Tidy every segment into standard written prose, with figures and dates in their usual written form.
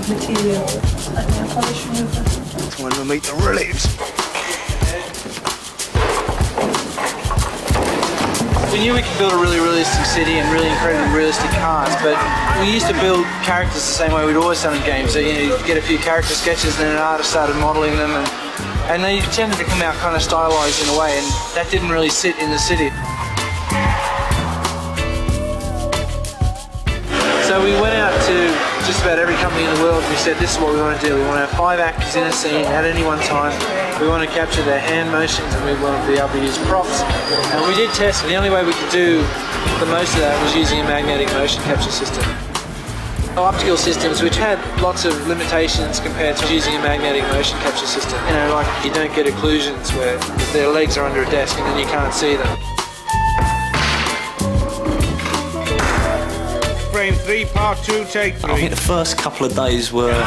material, like nail polish remover. That's when we meet the relatives. We knew we could build a really realistic city and really incredibly realistic cars, but we used to build characters the same way we'd always done in games. So, you know, you'd get a few character sketches and then an artist started modelling them, and they tended to come out kind of stylised in a way, and that didn't really sit in the city. So we went out to just about every company in the world and we said, this is what we want to do. We want to have 5 actors in a scene at any one time. We want to capture their hand motions and we want to be able to use props. And we did test, and the only way we could do the most of that was using a magnetic motion capture system. Optical systems, which had lots of limitations compared to using a magnetic motion capture system. You know, like you don't get occlusions where their legs are under a desk and then you can't see them. Frame 3, part 2, take 3. I think the first couple of days were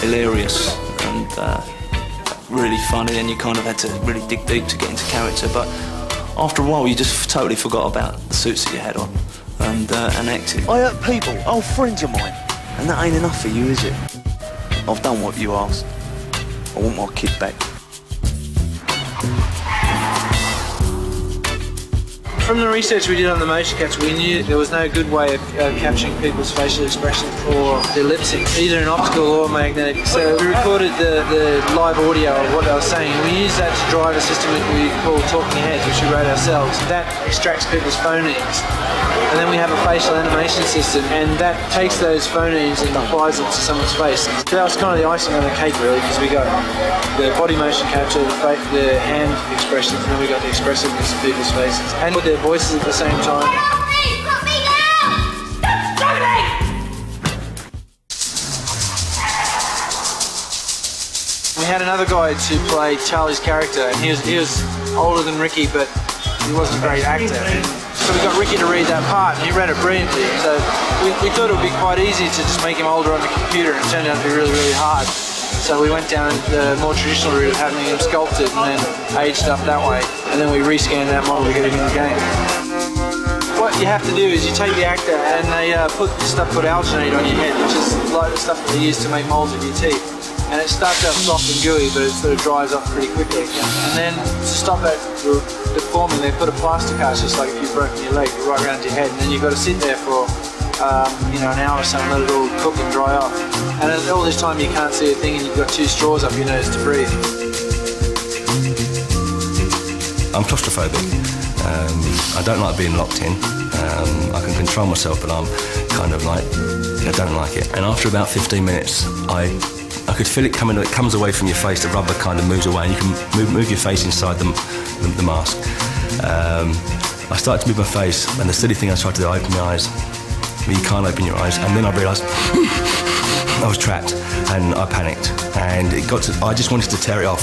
hilarious and really funny, and you kind of had to really dig deep to get into character. But after a while, you just totally forgot about the suits that you had on and acted. I hurt people, old friends of mine. And that ain't enough for you, is it? I've done what you asked. I want my kid back. From the research we did on the motion capture, we knew there was no good way of capturing people's facial expressions or their lip sync, either in optical or magnetic. So we recorded the live audio of what they were saying. We used that to drive a system that we call Talking Heads, which we wrote ourselves. That extracts people's phonemes. And then we have a facial animation system, and that takes those phonemes and applies them to someone's face. So that was kind of the icing on the cake, really, because we got the body motion capture, the hand expressions, and then we got the expressiveness of people's faces. And with their voices at the same time. Put me down! Stop struggling! We had another guy to play Charlie's character, and he was older than Ricky, but he wasn't a great actor. So we got Ricky to read that part, and he read it brilliantly. So we thought it would be quite easy to just make him older on the computer, and it turned out to be really, really hard. So we went down the more traditional route of having him sculpted and then aged up that way. And then we rescanned that model to get him in the game. What you have to do is you take the actor and they put this stuff called alginate on your head, which is like the stuff that they use to make molds of your teeth. And it starts out soft and gooey, but it sort of dries off pretty quickly. And then to stop that deforming, they put a plaster cast, just like if you've broken your leg, right around your head. And then you've got to sit there for you know, an hour or so and let it all cook and dry off. And all this time you can't see a thing, and you've got 2 straws up your nose to breathe. I'm claustrophobic. I don't like being locked in. I can control myself, but I'm kind of like, I don't like it. And after about 15 minutes, I could feel it coming. It comes away from your face. The rubber kind of moves away, and you can move your face inside the mask. I started to move my face, and the silly thing I tried to do, I opened my eyes. But you can't open your eyes, and then I realised I was trapped, and I panicked, and I just wanted to tear it off.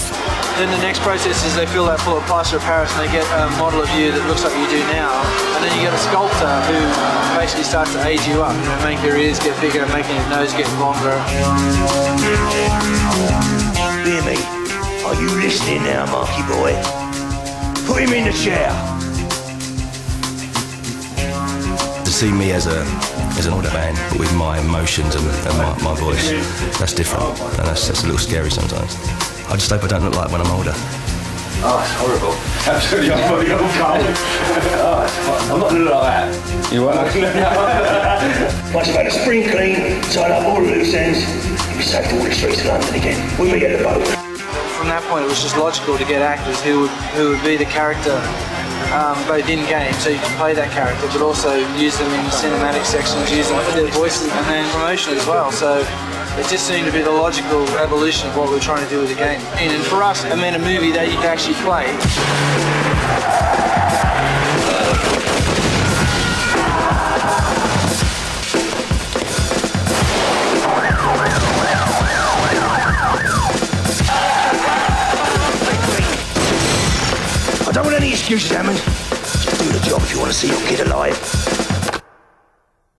Then the next process is they fill that full of plaster of Paris, and they get a model of you that looks like you do now, and then you get a sculptor who basically starts to age you up, you know, make your ears get bigger, making your nose get longer. Hear me? Are you listening now, Marky boy? Put him in the chair. To see me as an older man, but with my emotions and my voice, that's different, and that's a little scary sometimes. I just hope I don't look like when I'm older. Oh, it's horrible. Absolutely, I'm probably old cold. Oh, I'm not going to look like that. You won't? Once I've had a spring clean, tied up all the loose ends, you'll be safe to all the streets of London again. We'll meet at the boat. From that point, it was just logical to get actors who would be the character, both in game, so you can play that character, but also use them in the cinematic sections, use them for their voices, and then promotion as well. So it just seemed to be the logical evolution of what we're trying to do with the game. And for us, it meant a movie that you can actually play. I don't want any excuses, Hammond. Just do the job if you want to see your kid alive.